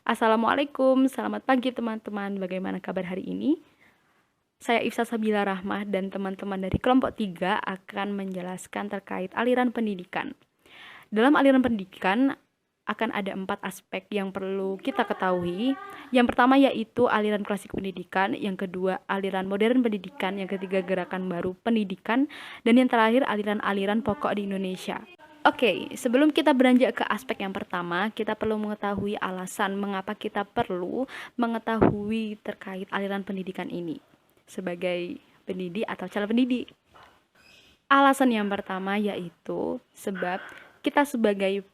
Assalamualaikum, selamat pagi teman-teman. Bagaimana kabar hari ini? Saya Ifsa Sabila Rahmah dan teman-teman dari kelompok 3 akan menjelaskan terkait aliran pendidikan. Dalam aliran pendidikan akan ada 4 aspek yang perlu kita ketahui. Yang pertama yaitu aliran klasik pendidikan, yang kedua aliran modern pendidikan, yang ketiga gerakan baru pendidikan, dan yang terakhir aliran-aliran pokok di Indonesia. Oke, sebelum kita beranjak ke aspek yang pertama, kita perlu mengetahui alasan mengapa kita perlu mengetahui terkait aliran pendidikan ini sebagai pendidik atau calon pendidik. Alasan yang pertama yaitu sebab kita sebagai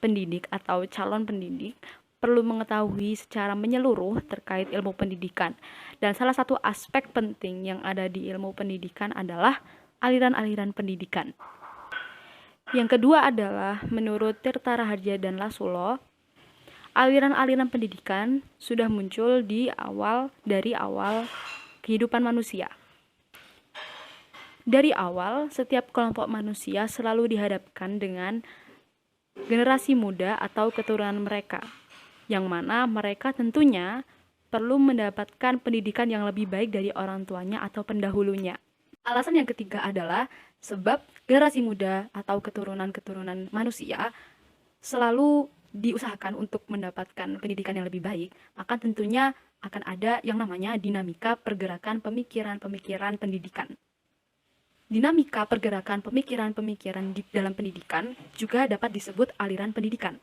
pendidik atau calon pendidik perlu mengetahui secara menyeluruh terkait ilmu pendidikan. Dan salah satu aspek penting yang ada di ilmu pendidikan adalah aliran-aliran pendidikan. Yang kedua adalah menurut Tirta Raharja dan Lasulo, aliran-aliran pendidikan sudah muncul dari awal kehidupan manusia. Dari awal, setiap kelompok manusia selalu dihadapkan dengan generasi muda atau keturunan mereka, yang mana mereka tentunya perlu mendapatkan pendidikan yang lebih baik dari orang tuanya atau pendahulunya. Alasan yang ketiga adalah sebab generasi muda atau keturunan-keturunan manusia selalu diusahakan untuk mendapatkan pendidikan yang lebih baik, maka tentunya akan ada yang namanya dinamika pergerakan pemikiran-pemikiran pendidikan. Dinamika pergerakan pemikiran-pemikiran di dalam pendidikan juga dapat disebut aliran pendidikan.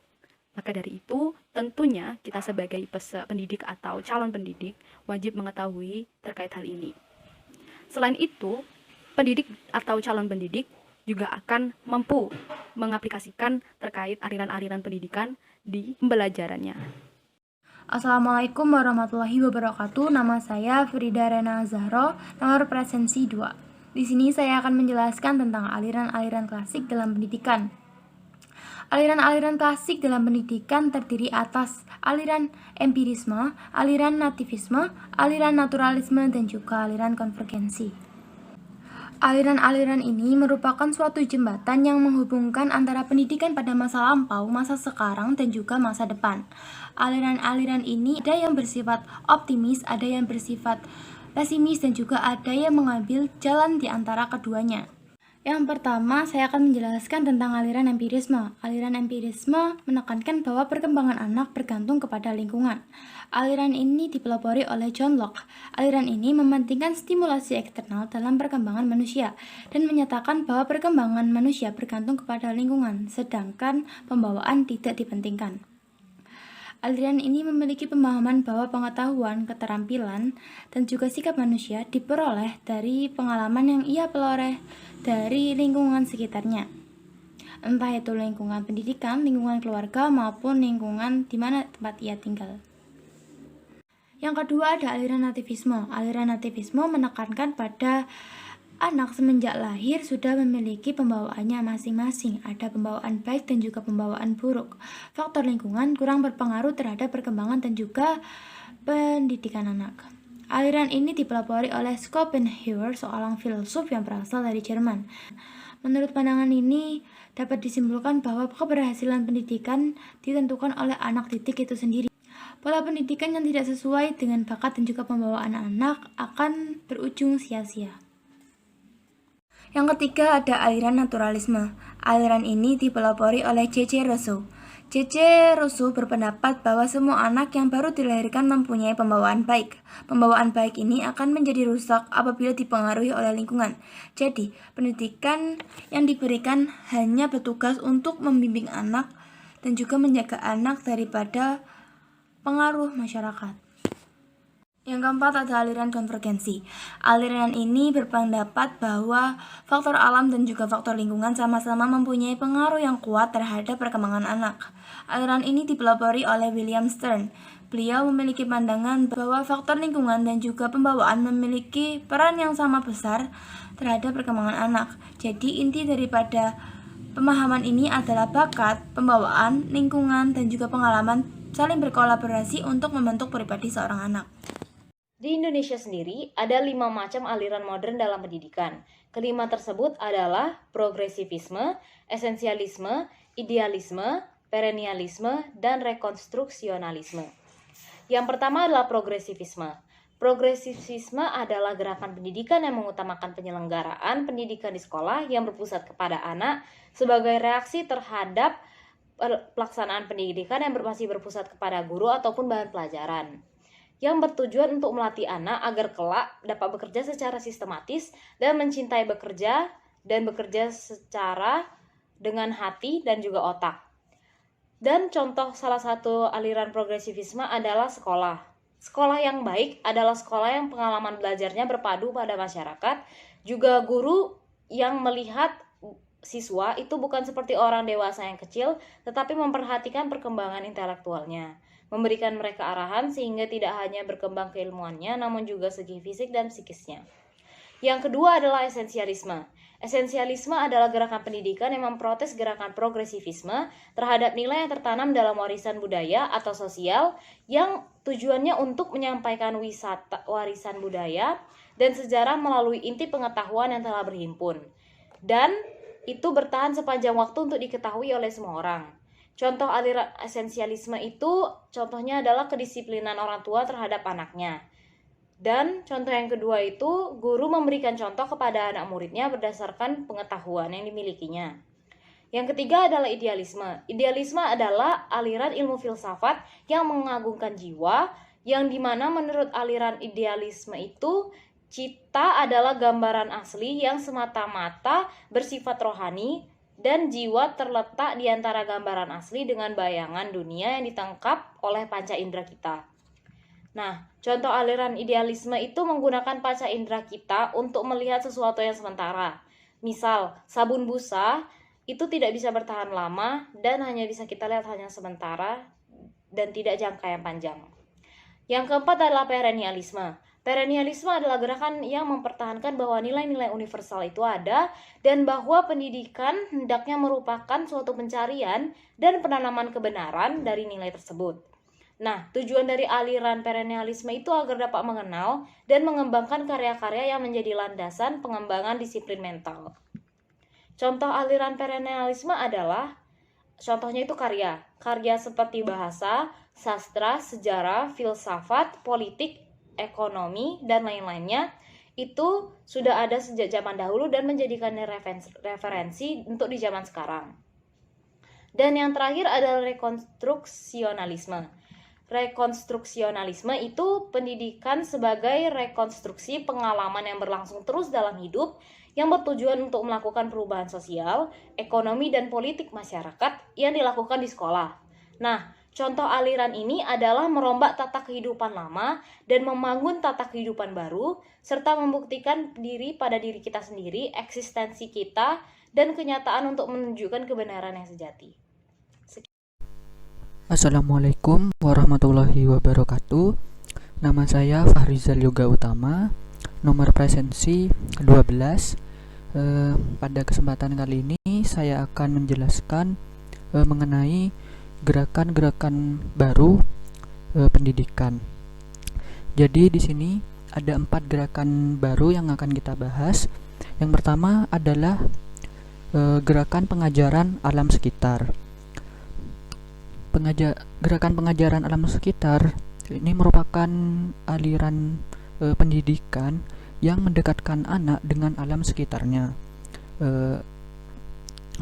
Maka dari itu, tentunya kita sebagai pendidik atau calon pendidik wajib mengetahui terkait hal ini. Selain itu, pendidik atau calon pendidik juga akan mampu mengaplikasikan terkait aliran-aliran pendidikan di pembelajarannya. Assalamualaikum warahmatullahi wabarakatuh. Nama saya Frida Rena Zahro, nomor presensi 2. Di sini saya akan menjelaskan tentang aliran-aliran klasik dalam pendidikan. Aliran-aliran klasik dalam pendidikan terdiri atas aliran empirisme, aliran nativisme, aliran naturalisme, dan juga aliran konvergensi. Aliran-aliran ini merupakan suatu jembatan yang menghubungkan antara pendidikan pada masa lampau, masa sekarang, dan juga masa depan. Aliran-aliran ini ada yang bersifat optimis, ada yang bersifat pesimis, dan juga ada yang mengambil jalan di antara keduanya. Yang pertama, saya akan menjelaskan tentang aliran empirisme. Aliran empirisme menekankan bahwa perkembangan anak bergantung kepada lingkungan. Aliran ini dipelopori oleh John Locke. Aliran ini mementingkan stimulasi eksternal dalam perkembangan manusia dan menyatakan bahwa perkembangan manusia bergantung kepada lingkungan, sedangkan pembawaan tidak dipentingkan. Aliran ini memiliki pemahaman bahwa pengetahuan, keterampilan, dan juga sikap manusia diperoleh dari pengalaman yang ia peroleh dari lingkungan sekitarnya. Entah itu lingkungan pendidikan, lingkungan keluarga, maupun lingkungan di mana tempat ia tinggal. Yang kedua ada aliran nativisme. Aliran nativisme menekankan pada anak semenjak lahir sudah memiliki pembawaannya masing-masing. Ada pembawaan baik dan juga pembawaan buruk. Faktor lingkungan kurang berpengaruh terhadap perkembangan dan juga pendidikan anak. Aliran ini dipelopori oleh Schopenhauer, seorang filsuf yang berasal dari Jerman. Menurut pandangan ini, dapat disimpulkan bahwa keberhasilan pendidikan ditentukan oleh anak didik itu sendiri. Pola pendidikan yang tidak sesuai dengan bakat dan juga pembawaan anak akan berujung sia-sia. Yang ketiga ada aliran naturalisme. Aliran ini dipelopori oleh C.C. Rousseau. C.C. Rousseau berpendapat bahwa semua anak yang baru dilahirkan mempunyai pembawaan baik. Pembawaan baik ini akan menjadi rusak apabila dipengaruhi oleh lingkungan. Jadi, pendidikan yang diberikan hanya bertugas untuk membimbing anak dan juga menjaga anak daripada pengaruh masyarakat. Yang keempat ada aliran konvergensi. Aliran ini berpendapat bahwa faktor alam dan juga faktor lingkungan sama-sama mempunyai pengaruh yang kuat terhadap perkembangan anak. Aliran ini dipelopori oleh William Stern. Beliau memiliki pandangan bahwa faktor lingkungan dan juga pembawaan memiliki peran yang sama besar terhadap perkembangan anak. Jadi inti daripada pemahaman ini adalah bakat, pembawaan, lingkungan, dan juga pengalaman saling berkolaborasi untuk membentuk pribadi seorang anak. Di Indonesia sendiri, ada 5 macam aliran modern dalam pendidikan. Kelima tersebut adalah progresivisme, esensialisme, idealisme, perennialisme, dan rekonstruksionalisme. Yang pertama adalah progresivisme. Progresivisme adalah gerakan pendidikan yang mengutamakan penyelenggaraan pendidikan di sekolah yang berpusat kepada anak sebagai reaksi terhadap pelaksanaan pendidikan yang masih berpusat kepada guru ataupun bahan pelajaran, yang bertujuan untuk melatih anak agar kelak dapat bekerja secara sistematis dan mencintai bekerja dan bekerja secara dengan hati dan juga otak. Dan contoh salah satu aliran progresivisme adalah sekolah. Sekolah yang baik adalah sekolah yang pengalaman belajarnya berpadu pada masyarakat, juga guru yang melihat siswa itu bukan seperti orang dewasa yang kecil, tetapi memperhatikan perkembangan intelektualnya, memberikan mereka arahan sehingga tidak hanya berkembang keilmuannya, namun juga segi fisik dan psikisnya. Yang kedua adalah esensialisme. Esensialisme adalah gerakan pendidikan yang memprotes gerakan progresivisme terhadap nilai yang tertanam dalam warisan budaya atau sosial yang tujuannya untuk menyampaikan warisan budaya dan sejarah melalui inti pengetahuan yang telah berhimpun. Dan itu bertahan sepanjang waktu untuk diketahui oleh semua orang. Contoh aliran esensialisme itu contohnya adalah kedisiplinan orang tua terhadap anaknya. Dan contoh yang kedua itu, guru memberikan contoh kepada anak muridnya berdasarkan pengetahuan yang dimilikinya. Yang ketiga adalah idealisme. Idealisme adalah aliran ilmu filsafat yang mengagungkan jiwa, yang dimana menurut aliran idealisme itu, cita adalah gambaran asli yang semata-mata bersifat rohani, dan jiwa terletak di antara gambaran asli dengan bayangan dunia yang ditangkap oleh panca indera kita. Nah, contoh aliran idealisme itu menggunakan panca indera kita untuk melihat sesuatu yang sementara. Misal, sabun busa itu tidak bisa bertahan lama dan hanya bisa kita lihat hanya sementara dan tidak jangka yang panjang. Yang keempat adalah perennialisme. Perennialisme adalah gerakan yang mempertahankan bahwa nilai-nilai universal itu ada dan bahwa pendidikan hendaknya merupakan suatu pencarian dan penanaman kebenaran dari nilai tersebut. Nah, tujuan dari aliran perennialisme itu agar dapat mengenal dan mengembangkan karya-karya yang menjadi landasan pengembangan disiplin mental. Contoh aliran perennialisme adalah, contohnya itu karya seperti bahasa, sastra, sejarah, filsafat, politik, ekonomi, dan lain-lainnya. Itu sudah ada sejak zaman dahulu dan menjadikannya referensi untuk di zaman sekarang. Dan yang terakhir adalah rekonstruksionalisme. Rekonstruksionalisme itu pendidikan sebagai rekonstruksi pengalaman yang berlangsung terus dalam hidup yang bertujuan untuk melakukan perubahan sosial, ekonomi, dan politik masyarakat yang dilakukan di sekolah. Nah, contoh aliran ini adalah merombak tata kehidupan lama dan membangun tata kehidupan baru, serta membuktikan diri pada diri kita sendiri, eksistensi kita, dan kenyataan untuk menunjukkan kebenaran yang sejati. Assalamualaikum warahmatullahi wabarakatuh. Nama saya Fahrizal Yoga Utama, nomor presensi 12. Pada kesempatan kali ini saya akan menjelaskan mengenai gerakan-gerakan baru pendidikan. Jadi di sini ada 4 gerakan baru yang akan kita bahas. Yang pertama adalah gerakan pengajaran alam sekitar. Gerakan pengajaran alam sekitar ini merupakan aliran pendidikan yang mendekatkan anak dengan alam sekitarnya.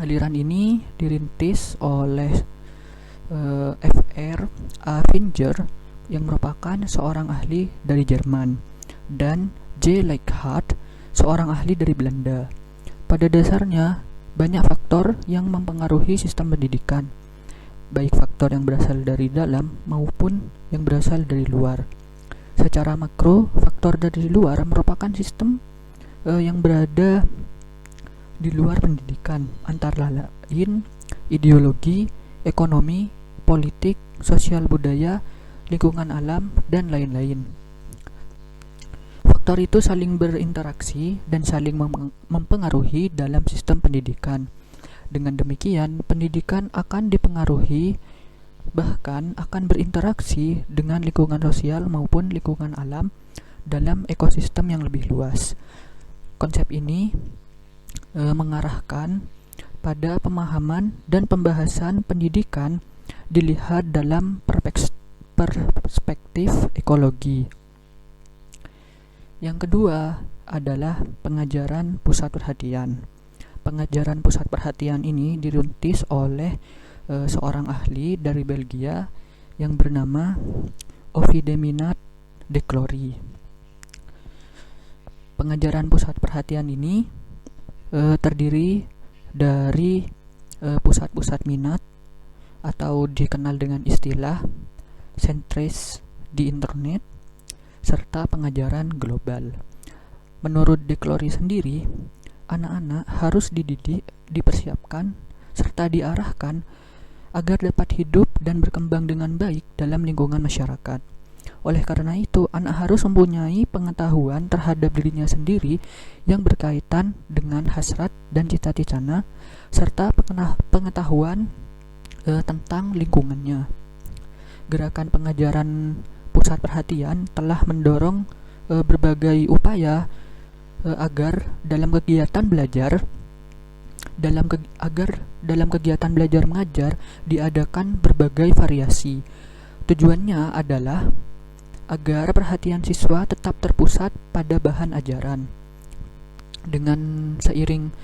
Aliran ini dirintis oleh Fr. Finger yang merupakan seorang ahli dari Jerman dan J. Leichhardt, seorang ahli dari Belanda. Pada dasarnya banyak faktor yang mempengaruhi sistem pendidikan, baik faktor yang berasal dari dalam maupun yang berasal dari luar. Secara makro, faktor dari luar merupakan sistem yang berada di luar pendidikan, antara lain ideologi, ekonomi, politik, sosial budaya, lingkungan alam, dan lain-lain. Faktor itu saling berinteraksi dan saling mempengaruhi dalam sistem pendidikan. Dengan demikian, pendidikan akan dipengaruhi, bahkan akan berinteraksi dengan lingkungan sosial maupun lingkungan alam dalam ekosistem yang lebih luas. Konsep ini mengarahkan pada pemahaman dan pembahasan pendidikan dilihat dalam perspektif perspektif ekologi. Yang kedua adalah pengajaran pusat perhatian. Pengajaran pusat perhatian ini dirintis oleh seorang ahli dari Belgia yang bernama Ovideminat de Clory. Pengajaran pusat perhatian ini terdiri dari pusat-pusat minat atau dikenal dengan istilah centres di internet serta pengajaran global. Menurut de Clory sendiri, anak-anak harus dididik, dipersiapkan, serta diarahkan agar dapat hidup dan berkembang dengan baik dalam lingkungan masyarakat. Oleh karena itu, anak harus mempunyai pengetahuan terhadap dirinya sendiri yang berkaitan dengan hasrat dan cita-citanya, serta pengetahuan tentang lingkungannya. Gerakan pengajaran pusat perhatian telah mendorong berbagai upaya agar dalam kegiatan belajar mengajar diadakan berbagai variasi. Tujuannya adalah agar perhatian siswa tetap terpusat pada bahan ajaran. Dengan seiring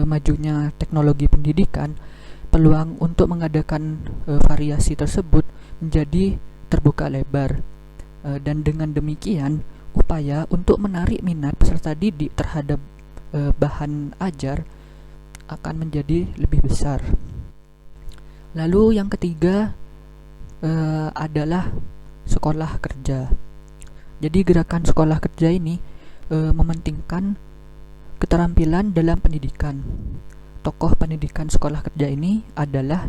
majunya teknologi pendidikan, peluang untuk mengadakan variasi tersebut menjadi terbuka lebar, dan dengan demikian upaya untuk menarik minat peserta didik terhadap bahan ajar akan menjadi lebih besar. Lalu yang ketiga adalah sekolah kerja. Jadi gerakan sekolah kerja ini mementingkan keterampilan dalam pendidikan. Tokoh pendidikan sekolah kerja ini adalah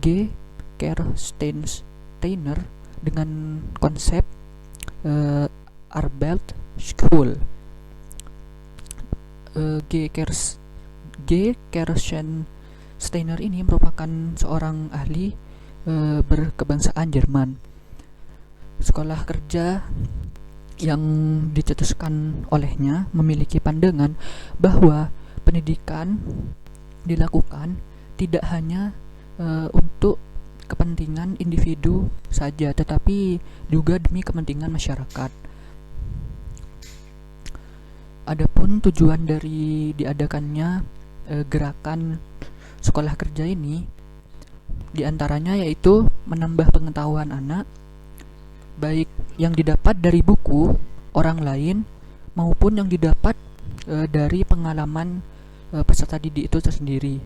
G. Kerstensteiner dengan konsep Arbeit School. G. Kerstensteiner ini merupakan seorang ahli berkebangsaan Jerman. Sekolah kerja yang dicetuskan olehnya memiliki pandangan bahwa pendidikan dilakukan tidak hanya untuk kepentingan individu saja, tetapi juga demi kepentingan masyarakat. Adapun tujuan dari diadakannya gerakan sekolah kerja ini diantaranya yaitu menambah pengetahuan anak, baik yang didapat dari buku orang lain maupun yang didapat dari pengalaman peserta didik itu tersendiri.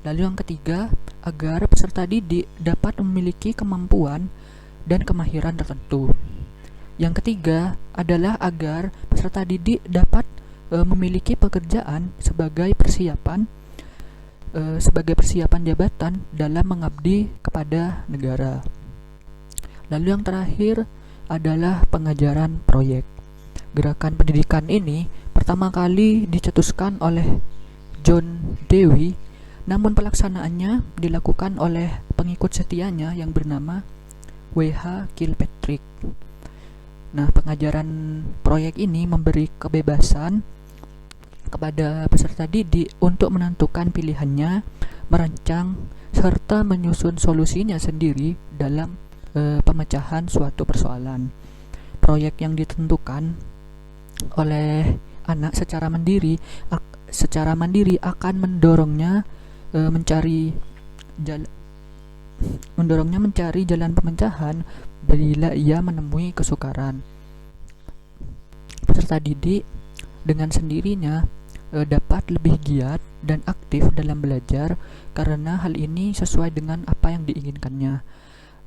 Lalu yang ketiga, agar peserta didik dapat memiliki kemampuan dan kemahiran tertentu. Yang ketiga adalah agar peserta didik dapat memiliki pekerjaan sebagai persiapan jabatan dalam mengabdi kepada negara. Lalu yang terakhir adalah pengajaran proyek. Gerakan pendidikan ini pertama kali dicetuskan oleh John Dewey, namun pelaksanaannya dilakukan oleh pengikut setianya yang bernama W.H. Kilpatrick. Nah, pengajaran proyek ini memberi kebebasan kepada peserta didik untuk menentukan pilihannya, merancang, serta menyusun solusinya sendiri dalam pemecahan suatu persoalan. Proyek yang ditentukan oleh anak secara mandiri akan mendorongnya mencari jalan pemecahan bila ia menemui kesukaran. Peserta didik dengan sendirinya dapat lebih giat dan aktif dalam belajar karena hal ini sesuai dengan apa yang diinginkannya.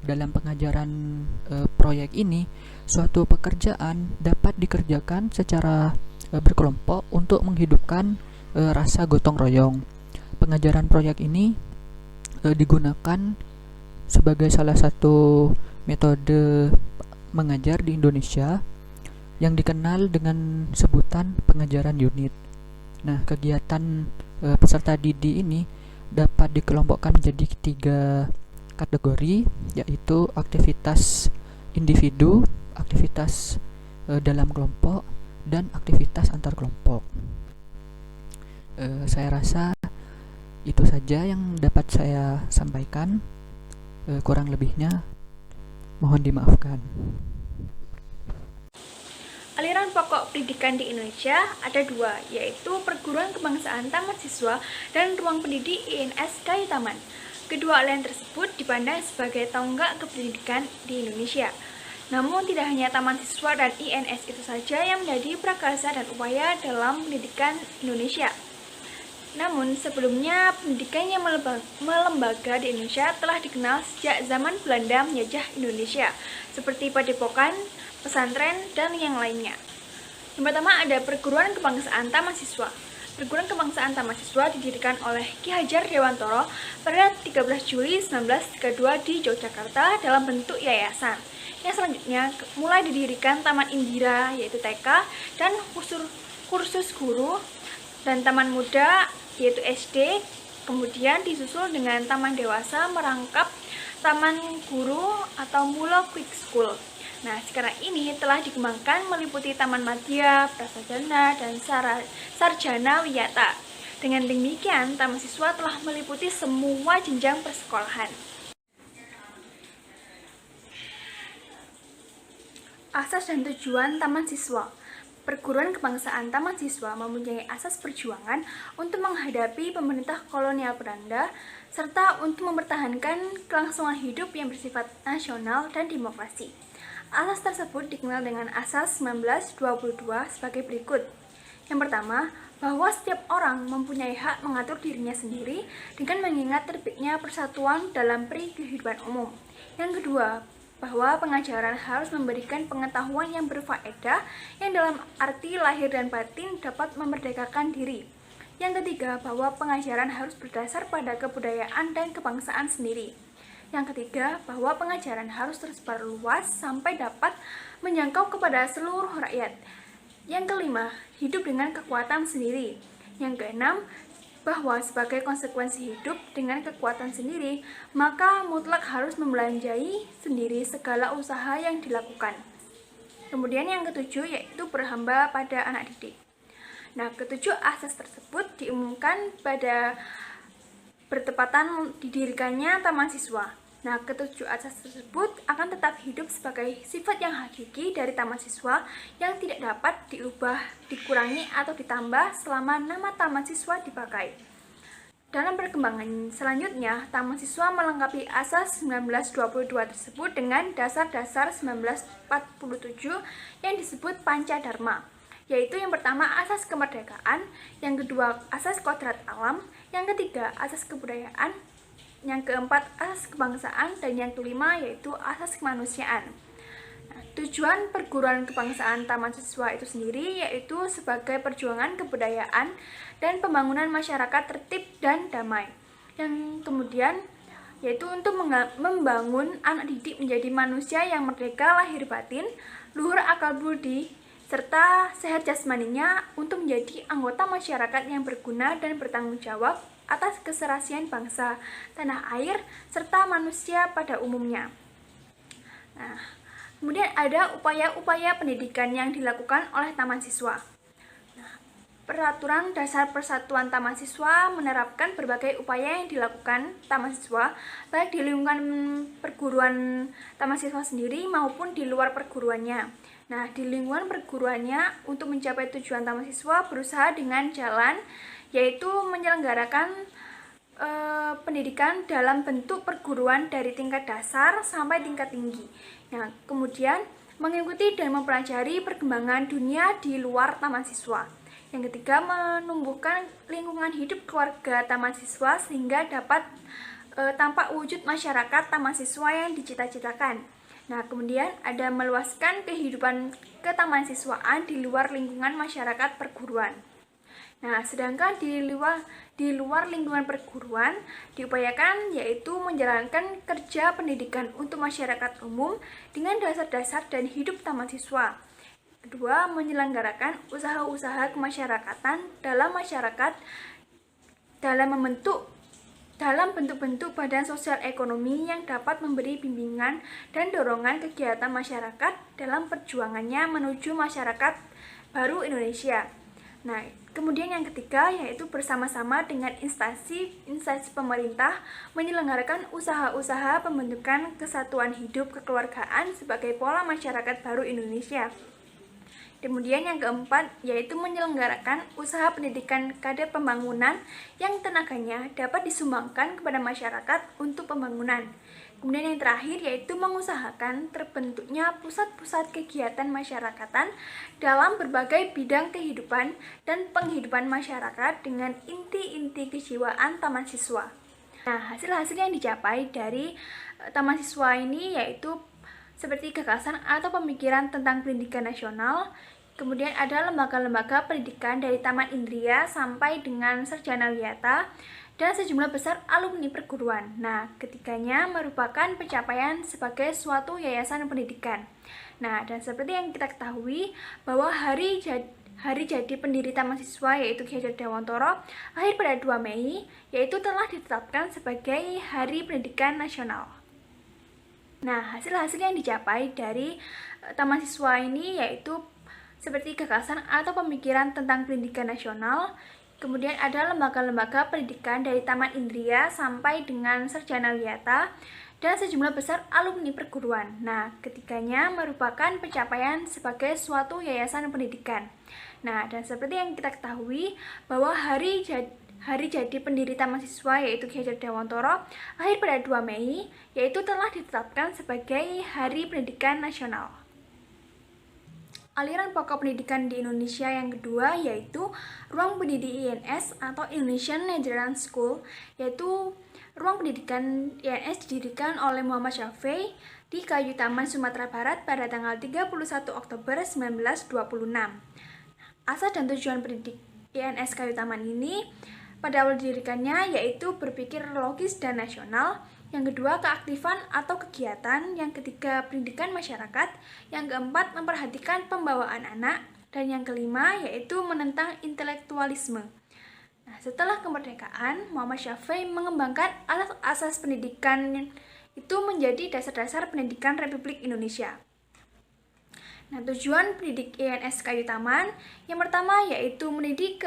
Dalam pengajaran proyek ini, suatu pekerjaan dapat dikerjakan secara berkelompok untuk menghidupkan rasa gotong royong. Pengajaran proyek ini digunakan sebagai salah satu metode mengajar di Indonesia yang dikenal dengan sebutan pengajaran unit. Nah, kegiatan peserta didik ini dapat dikelompokkan menjadi 3 kategori, yaitu aktivitas individu, aktivitas dalam kelompok, dan aktivitas antar kelompok. Saya rasa itu saja yang dapat saya sampaikan. Kurang lebihnya mohon dimaafkan. pokok pendidikan di Indonesia ada dua, yaitu Perguruan Kebangsaan Taman Siswa dan Ruang Pendidik INS Daya Taman. Kedua aliran tersebut dipandang sebagai tonggak kependidikan di Indonesia. Namun tidak hanya Taman Siswa dan INS itu saja yang menjadi prakarsa dan upaya dalam pendidikan Indonesia. Namun sebelumnya pendidikan yang melembaga di Indonesia telah dikenal sejak zaman Belanda menjajah Indonesia, seperti padepokan, pesantren, dan yang lainnya. Yang pertama ada Perguruan Kebangsaan Taman Siswa. Perguruan Kebangsaan Taman Siswa didirikan oleh Ki Hajar Dewantoro pada 13 Juli 1932 di Yogyakarta dalam bentuk yayasan. Yang selanjutnya mulai didirikan Taman Indira yaitu TK dan kursus guru dan Taman Muda yaitu SD, kemudian disusul dengan Taman Dewasa merangkap Taman Guru atau Mulo Quick School. Nah, sekarang ini telah dikembangkan meliputi Taman Madya, Prasarjana, dan Sarjana Wiyata. Dengan demikian, Taman Siswa telah meliputi semua jenjang persekolahan. Asas dan tujuan Taman Siswa. Perguruan Kebangsaan Taman Siswa mempunyai asas perjuangan untuk menghadapi pemerintah kolonial Belanda serta untuk mempertahankan kelangsungan hidup yang bersifat nasional dan demokrasi. Asas tersebut dikenal dengan Asas 1922 sebagai berikut. Yang pertama, bahwa setiap orang mempunyai hak mengatur dirinya sendiri dengan mengingat terbitnya persatuan dalam peri kehidupan umum. Yang kedua, bahwa pengajaran harus memberikan pengetahuan yang berfaedah yang dalam arti lahir dan batin dapat memerdekakan diri. Yang ketiga, bahwa pengajaran harus berdasar pada kebudayaan dan kebangsaan sendiri. Yang ketiga, bahwa pengajaran harus tersebar luas sampai dapat menjangkau kepada seluruh rakyat. Yang kelima, hidup dengan kekuatan sendiri. Yang keenam, bahwa sebagai konsekuensi hidup dengan kekuatan sendiri, maka mutlak harus membelanjai sendiri segala usaha yang dilakukan. Kemudian yang ketujuh yaitu berhamba pada anak didik. Nah, ketujuh asas tersebut diumumkan pada bertepatan didirikannya Taman Siswa. Nah, ketujuh asas tersebut akan tetap hidup sebagai sifat yang hakiki dari Taman Siswa yang tidak dapat diubah, dikurangi, atau ditambah selama nama Taman Siswa dipakai. Dalam perkembangan selanjutnya, Taman Siswa melengkapi Asas 1922 tersebut dengan dasar-dasar 1947 yang disebut Pancadharma, yaitu yang pertama Asas Kemerdekaan, yang kedua Asas Kodrat Alam, yang ketiga Asas Kebudayaan, yang keempat asas kebangsaan, dan yang kelima yaitu asas kemanusiaan. Nah, tujuan Perguruan Kebangsaan Taman Siswa itu sendiri yaitu sebagai perjuangan kebudayaan dan pembangunan masyarakat tertib dan damai. Yang kemudian yaitu untuk membangun anak didik menjadi manusia yang merdeka lahir batin, luhur akal budi, serta sehat jasmaninya untuk menjadi anggota masyarakat yang berguna dan bertanggung jawab atas keserasian bangsa, tanah air, serta manusia pada umumnya. Nah, kemudian ada upaya-upaya pendidikan yang dilakukan oleh Taman Siswa. Nah, Peraturan Dasar Persatuan Taman Siswa menerapkan berbagai upaya yang dilakukan Taman Siswa, baik di lingkungan perguruan Taman Siswa sendiri maupun di luar perguruannya. Nah, di lingkungan perguruannya untuk mencapai tujuan Taman Siswa berusaha dengan jalan yaitu menyelenggarakan pendidikan dalam bentuk perguruan dari tingkat dasar sampai tingkat tinggi. Nah, kemudian mengikuti dan mempelajari perkembangan dunia di luar Taman Siswa. Yang ketiga, menumbuhkan lingkungan hidup keluarga Taman Siswa sehingga dapat tampak wujud masyarakat Taman Siswa yang dicita-citakan. Nah, kemudian ada meluaskan kehidupan ketaman-siswaan di luar lingkungan masyarakat perguruan. Nah, sedangkan di luar lingkungan perguruan diupayakan yaitu menjalankan kerja pendidikan untuk masyarakat umum dengan dasar-dasar dan hidup Taman Siswa. Kedua, menyelenggarakan usaha-usaha kemasyarakatan dalam masyarakat dalam bentuk-bentuk badan sosial ekonomi yang dapat memberi bimbingan dan dorongan kegiatan masyarakat dalam perjuangannya menuju masyarakat baru Indonesia. Nah, kemudian yang ketiga yaitu bersama-sama dengan instansi pemerintah menyelenggarakan usaha-usaha pembentukan kesatuan hidup kekeluargaan sebagai pola masyarakat baru Indonesia. Kemudian yang keempat yaitu menyelenggarakan usaha pendidikan kader pembangunan yang tenaganya dapat disumbangkan kepada masyarakat untuk pembangunan. Kemudian yang terakhir yaitu mengusahakan terbentuknya pusat-pusat kegiatan masyarakatan dalam berbagai bidang kehidupan dan penghidupan masyarakat dengan inti-inti kejiwaan taman siswa. Nah, hasil-hasil yang dicapai dari taman siswa ini yaitu seperti gagasan atau pemikiran tentang pendidikan nasional, kemudian ada lembaga-lembaga pendidikan dari Taman Indria sampai dengan Sarjana Wiyata, dan sejumlah besar alumni perguruan. Nah, ketiganya merupakan pencapaian sebagai suatu yayasan pendidikan. Nah, dan seperti yang kita ketahui bahwa hari jadi pendiri Taman Siswa yaitu Ki Hajar Dewantara lahir pada 2 Mei, yaitu telah ditetapkan sebagai Hari Pendidikan Nasional. Nah, hasil-hasil yang dicapai dari Taman Siswa ini yaitu seperti gagasan atau pemikiran tentang pendidikan nasional, kemudian ada lembaga-lembaga pendidikan dari Taman Indria sampai dengan Sarjana Wiyata, dan sejumlah besar alumni perguruan. Nah, ketiganya merupakan pencapaian sebagai suatu yayasan pendidikan. Nah, dan seperti yang kita ketahui bahwa hari jadi pendiri Taman Siswa yaitu Ki Hajar Dewantara lahir pada 2 Mei, yaitu telah ditetapkan sebagai Hari Pendidikan Nasional. Aliran pokok pendidikan di Indonesia yang kedua yaitu Ruang Pendidik INS atau Indonesian Netherlands School, yaitu ruang pendidikan INS didirikan oleh Muhammad Syafei di Kayu Taman, Sumatera Barat pada tanggal 31 Oktober 1926. Asal dan tujuan pendidik INS Kayu Taman ini pada awal didirikannya yaitu berpikir logis dan nasional, yang kedua keaktifan atau kegiatan, yang ketiga pendidikan masyarakat, yang keempat memperhatikan pembawaan anak, dan yang kelima yaitu menentang intelektualisme. Nah, setelah kemerdekaan, Muhammad Syafei mengembangkan asas pendidikan itu menjadi dasar-dasar pendidikan Republik Indonesia. Nah, tujuan pendidik INS Kayu Taman yang pertama yaitu mendidik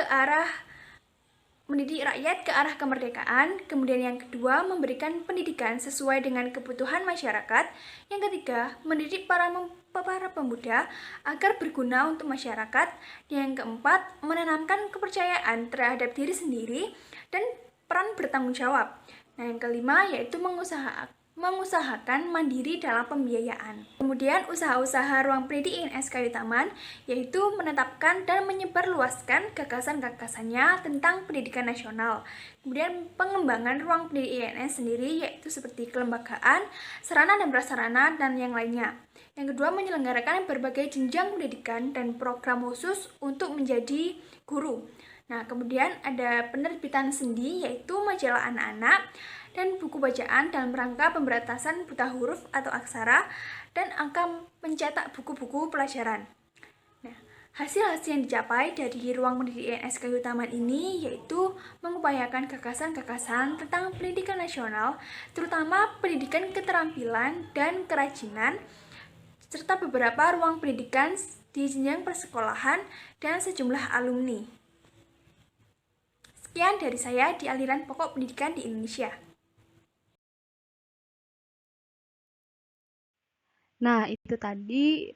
rakyat ke arah kemerdekaan, kemudian yang kedua memberikan pendidikan sesuai dengan kebutuhan masyarakat, yang ketiga mendidik para pemuda agar berguna untuk masyarakat, yang keempat menanamkan kepercayaan terhadap diri sendiri dan peran bertanggung jawab. Nah, yang kelima yaitu mengusahakan mandiri dalam pembiayaan. Kemudian usaha-usaha ruang pendidik INS Kayu Taman yaitu menetapkan dan menyebarluaskan gagasan-gagasannya tentang pendidikan nasional. Kemudian pengembangan ruang pendidik INS sendiri yaitu seperti kelembagaan, sarana dan prasarana, dan yang lainnya. Yang kedua menyelenggarakan berbagai jenjang pendidikan dan program khusus untuk menjadi guru. Nah, kemudian ada penerbitan sendi yaitu majalah anak-anak dan buku bacaan dalam rangka pemberantasan buta huruf atau aksara, dan angka mencetak buku-buku pelajaran. Nah, hasil-hasil yang dicapai dari ruang pendidik INS Kayu Taman ini yaitu mengupayakan gagasan-gagasan tentang pendidikan nasional, terutama pendidikan keterampilan dan kerajinan, serta beberapa ruang pendidikan di jenjang persekolahan dan sejumlah alumni. Sekian dari saya di aliran pokok pendidikan di Indonesia. Nah, itu tadi